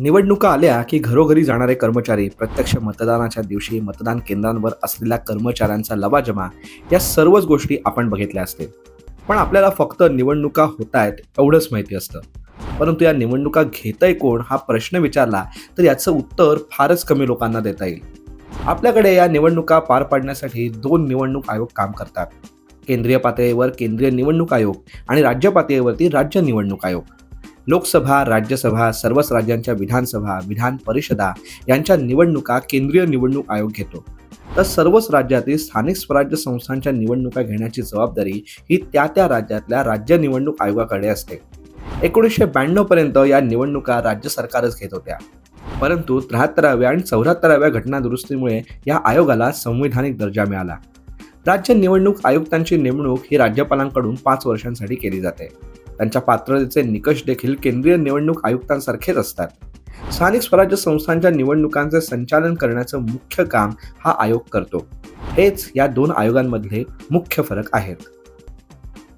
निवडणुका आल्या की घरोघरी जाणारे कर्मचारी, प्रत्यक्ष मतदानाच्या दिवशी मतदान केंद्रांवर असलेल्या कर्मचाऱ्यांचा लवाजमा, या सर्वच गोष्टी आपण बघितल्या असतील. पण आपल्याला फक्त निवडणुका होत आहेत एवढंच माहिती असतं. परंतु या निवडणुका घेतंय कोण हा प्रश्न विचारला तर याचं उत्तर फारच कमी लोकांना देता येईल. आपल्याकडे या निवडणुका पार पाडण्यासाठी दोन निवडणूक आयोग काम करतात. केंद्रीय पातळीवर केंद्रीय निवडणूक आयोग आणि राज्य पातळीवरती राज्य निवडणूक आयोग. लोकसभा, राज्यसभा, सर्वच राज्यांच्या विधानसभा, विधान परिषदा यांच्या निवडणुका केंद्रीय निवडणूक आयोग घेतो. तर सर्वच राज्यातील स्थानिक स्वराज्य संस्थांच्या निवडणुका घेण्याची जबाबदारी ही त्या त्या राज्यातल्या राज्य निवडणूक आयोगाकडे असते. 1992 पर्यंत या निवडणुका राज्य सरकारच घेत होत्या. परंतु 73व्या आणि 74व्या घटनादुरुस्तीमुळे या आयोगाला संविधानिक दर्जा मिळाला. राज्य निवडणूक आयुक्तांची नेमणूक ही राज्यपालांकडून 5 वर्षांसाठी केली जाते. त्यांच्या पात्रतेचे निकष देखील केंद्रीय निवडणूक आयुक्तांसारखेच असतात. स्थानिक स्वराज्य संस्थांच्या निवडणुकांचे संचालन करण्याचं मुख्य काम हा आयोग करतो. हेच या दोन आयोगांमधले मुख्य फरक आहेत.